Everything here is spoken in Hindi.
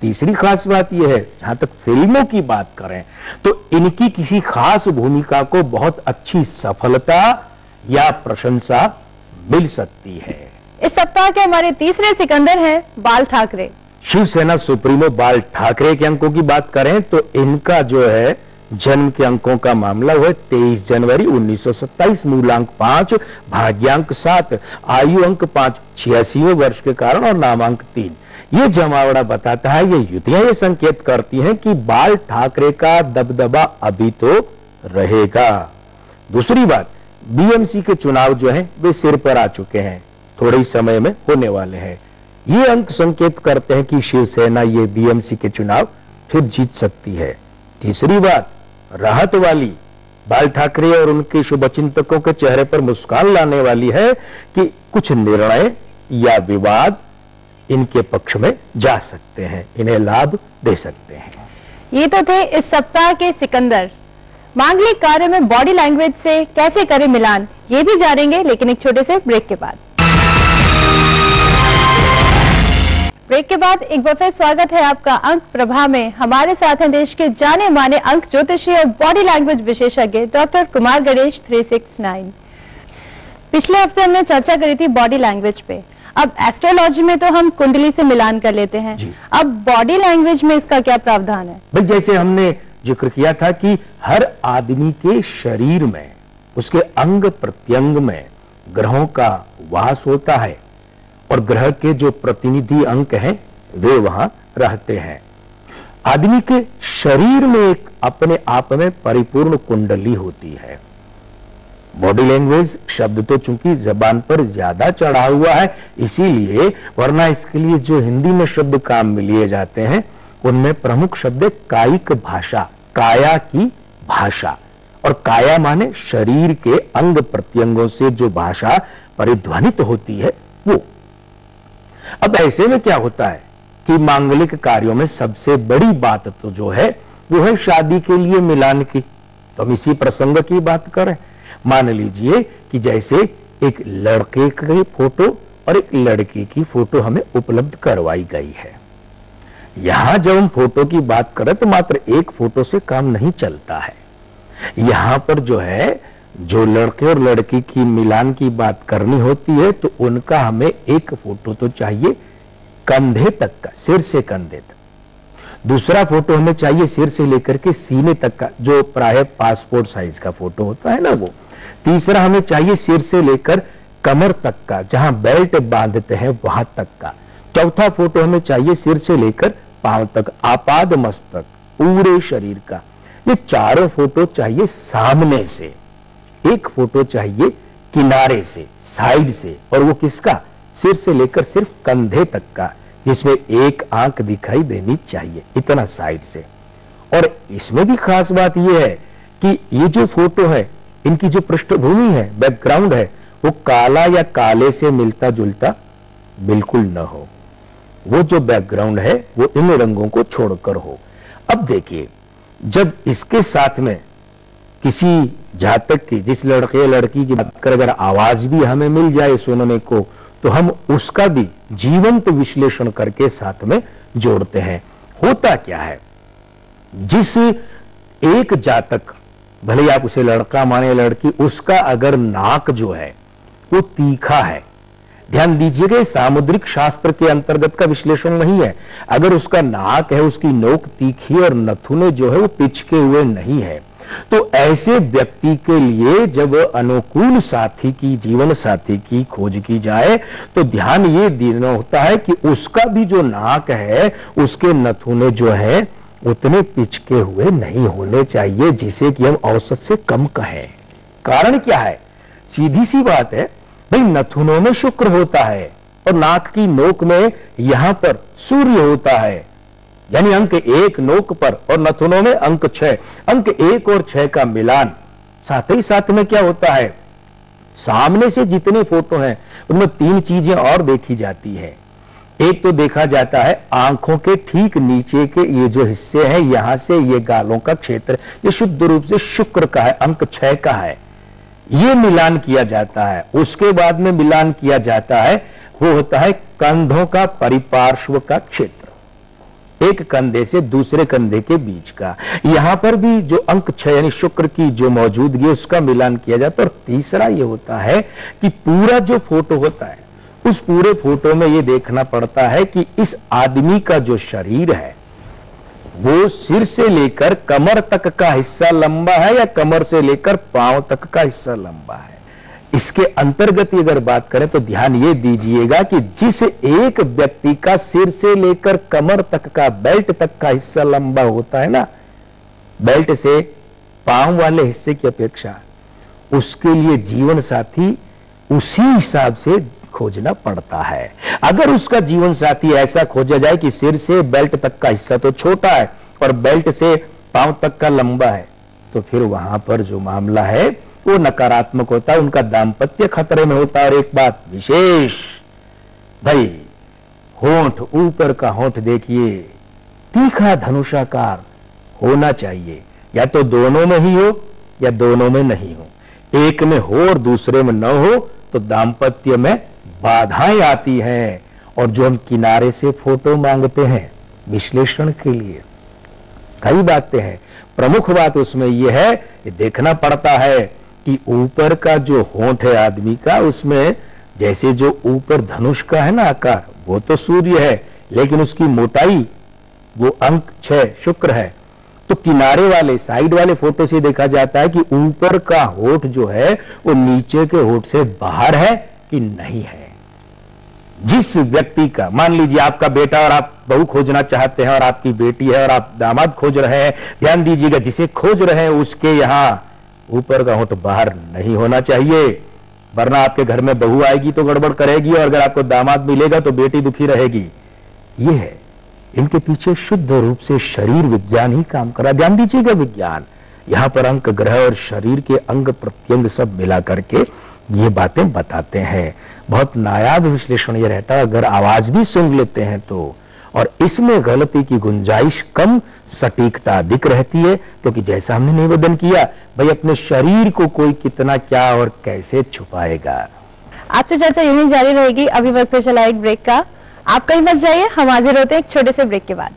तीसरी खास बात यह है, जहां तक फिल्मों की बात करें तो इनकी किसी खास भूमिका को बहुत अच्छी सफलता या प्रशंसा मिल सकती है। इस सप्ताह के हमारे तीसरे सिकंदर हैं बाल ठाकरे। शिवसेना सुप्रीमो बाल ठाकरे के अंकों की बात करें तो इनका जो है जन्म के अंकों का मामला हुआ 23 जनवरी 1927, मूलांक 5, भाग्यांक 7, आयु अंक 5, 86वें वर्ष के कारण और नामांक 3। ये जमावड़ा बताता है, ये युतियां ये संकेत करती हैं कि बाल ठाकरे का दबदबा अभी तो रहेगा। दूसरी बात, बीएमसी के चुनाव जो है वे सिर पर आ चुके हैं, थोड़े ही समय में होने वाले हैं। ये अंक संकेत करते हैं कि शिवसेना ये बीएमसी के चुनाव फिर जीत सकती है। तीसरी बात, राहत वाली, बाल ठाकरे और उनके शुभचिंतकों के चेहरे पर मुस्कान लाने वाली है कि कुछ निर्णय या विवाद इनके पक्ष में जा सकते हैं, इन्हें लाभ दे सकते हैं। ये तो थे इस सप्ताह के सिकंदर। मांगलिक कार्य में बॉडी लैंग्वेज से कैसे करें मिलान, ये भी जानेंगे, लेकिन एक छोटे से ब्रेक के बाद। ब्रेक के बाद एक बार फिर स्वागत है आपका अंक प्रभा में। हमारे साथ हैं देश के जाने माने अंक ज्योतिषी और बॉडी लैंग्वेज विशेषज्ञ डॉक्टर कुमार गणेश 369। पिछले हफ्ते हमने चर्चा करी थी बॉडी लैंग्वेज पे। अब एस्ट्रोलॉजी में तो हम कुंडली से मिलान कर लेते हैं, अब बॉडी लैंग्वेज में इसका क्या प्रावधान है? भाई, जैसे हमने जिक्र किया था कि हर आदमी के शरीर में, उसके अंग प्रत्यंग में ग्रहों का वास होता है और ग्रह के जो प्रतिनिधि अंक हैं वे वहां रहते हैं। आदमी के शरीर में एक अपने आप में परिपूर्ण कुंडली होती है। बॉडी लैंग्वेज शब्द तो चूंकि जबान पर ज्यादा चढ़ा हुआ है इसीलिए, वरना इसके लिए जो हिंदी में शब्द काम में लिए जाते हैं उनमें प्रमुख शब्द है कायिक भाषा, काया की भाषा। और काया माने शरीर के अंग प्रत्यंगों से जो भाषा परिध्वनित होती है वो। अब ऐसे में क्या होता है कि मांगलिक कार्यों में सबसे बड़ी बात तो जो है वो है शादी के लिए मिलान की। तो हम इसी प्रसंग की बात करें। मान लीजिए कि जैसे एक लड़के की फोटो और एक लड़की की फोटो हमें उपलब्ध करवाई गई है। यहां जब हम फोटो की बात करें तो मात्र एक फोटो से काम नहीं चलता है। यहां पर जो है, जो लड़के और लड़की की मिलान की बात करनी होती है तो उनका हमें एक फोटो तो चाहिए कंधे तक का, सिर से कंधे तक। दूसरा फोटो हमें चाहिए सिर से लेकर के सीने तक का, जो प्राय पासपोर्ट साइज का फोटो होता है ना वो। तीसरा हमें चाहिए सिर से लेकर कमर तक का, जहां बेल्ट बांधते हैं वहां तक का। चौथा फोटो हमें चाहिए सिर से लेकर पांव तक, आपाद मस्तक, पूरे शरीर का। ये चारों फोटो चाहिए सामने से, एक फोटो चाहिए किनारे से, साइड से, और वो किसका? सिर से लेकर सिर्फ कंधे तक का, जिसमें एक आंख दिखाई देनी चाहिए, इतना साइड से। और इसमें भी खास बात यह है कि ये जो फोटो है, इनकी जो पृष्ठभूमि है, बैकग्राउंड है, वो काला या काले से मिलता जुलता बिल्कुल न हो। वो जो बैकग्राउंड है वो इन रंगों को छोड़कर हो। अब देखिए, जब इसके साथ में किसी जातक की, जिस लड़के या लड़की की बात कर अगर आवाज भी हमें मिल जाए सुनने को, तो हम उसका भी जीवंत विश्लेषण करके साथ में जोड़ते हैं। होता क्या है, जिस एक जातक, भले आप उसे लड़का माने लड़की, उसका अगर नाक जो है वो तीखा है, ध्यान दीजिएगा, सामुद्रिक शास्त्र के अंतर्गत का विश्लेषण नहीं है। अगर उसका नाक है, उसकी नोक तीखी और नथुने जो है वो पिचके हुए नहीं है, तो ऐसे व्यक्ति के लिए जब अनुकूल साथी की, जीवन साथी की खोज की जाए तो ध्यान ये देना होता है कि उसका भी जो नाक है, उसके नथुने जो है उतने पिचके हुए नहीं होने चाहिए, जिसे कि हम औसत से कम कहें। कारण क्या है? सीधी सी बात है भाई, नथुनों में शुक्र होता है और नाक की नोक में यहां पर सूर्य होता है, यानी अंक 1 नोक पर और नथुनों में अंक 6। अंक 1 और 6 का मिलान। साथ ही साथ में क्या होता है, सामने से जितने फोटो हैं उनमें 3 चीजें और देखी जाती है। एक तो देखा जाता है आंखों के ठीक नीचे के ये जो हिस्से हैं, यहां से ये गालों का क्षेत्र, ये शुद्ध रूप से शुक्र का है, अंक 6 का है। ये मिलान किया जाता है। उसके बाद में मिलान किया जाता है, वो होता है कंधों का परिपार्श्व का क्षेत्र। एक कंधे से दूसरे कंधे के बीच का। यहां पर भी जो अंक 6 यानी शुक्र की जो मौजूदगी उसका मिलान किया जाता है। और तीसरा ये होता है कि पूरा जो फोटो होता है उस पूरे फोटो में ये देखना पड़ता है कि इस आदमी का जो शरीर है वो सिर से लेकर कमर तक का हिस्सा लंबा है या कमर से लेकर पांव तक का हिस्सा लंबा है। इसके अंतर्गत अगर बात करें तो ध्यान ये दीजिएगा कि जिस एक व्यक्ति का सिर से लेकर कमर तक का बेल्ट तक का हिस्सा लंबा होता है ना, बेल्ट से पांव वाले हिस्से की अपेक्षा, उसके लिए जीवन साथी उसी हिसाब से खोजना पड़ता है। अगर उसका जीवन साथी ऐसा खोजा जाए कि सिर से बेल्ट तक का हिस्सा तो छोटा है और बेल्ट से पांव तक का लंबा है, तो फिर वहां पर जो मामला है वो नकारात्मक होता है, उनका दाम्पत्य खतरे में होता है। और एक बात विशेष, भाई होंठ, ऊपर का होंठ देखिए तीखा धनुषाकार होना चाहिए, या तो दोनों में ही हो या दोनों में नहीं हो। एक में हो और दूसरे में न हो तो दाम्पत्य में बाधाएं आती हैं। और जो हम किनारे से फोटो मांगते हैं विश्लेषण के लिए, कई बातें हैं, प्रमुख बात उसमें यह है कि देखना पड़ता है कि ऊपर का जो होंठ है आदमी का, उसमें जैसे जो ऊपर धनुष का है ना आकार, वो तो सूर्य है, लेकिन उसकी मोटाई वो अंक 6 शुक्र है। तो किनारे वाले साइड वाले फोटो से देखा जाता है कि ऊपर का होंठ जो है वो नीचे के होंठ से बाहर है कि नहीं है। जिस व्यक्ति का, मान लीजिए आपका बेटा और आप बहू खोजना चाहते हैं और आपकी बेटी है और आप दामाद खोज रहे हैं, ध्यान दीजिएगा जिसे खोज रहे हैं उसके यहां ऊपर का होंठ बाहर नहीं होना चाहिए, वरना आपके घर में बहू आएगी तो गड़बड़ करेगी और अगर आपको दामाद मिलेगा तो बेटी दुखी रहेगी। ये है, इनके पीछे शुद्ध रूप से शरीर विज्ञान ही काम करा। ध्यान दीजिएगा विज्ञान, यहां पर अंक ग्रह और शरीर के अंग प्रत्यंग सब मिला करके ये बातें बताते हैं। बहुत नायाब विश्लेषण ये रहता है, अगर आवाज भी सुन लेते हैं तो, और इसमें गलती की गुंजाइश कम, सटीकता अधिक रहती है, क्योंकि जैसा हमने निवेदन किया, भाई अपने शरीर को कोई कितना क्या और कैसे छुपाएगा। आपसे चर्चा यहीं जारी रहेगी। अभी वक्त पे चला एक ब्रेक का, आप कहीं मत जाइए, हम हाजिर होते हैं एक छोटे से ब्रेक के बाद।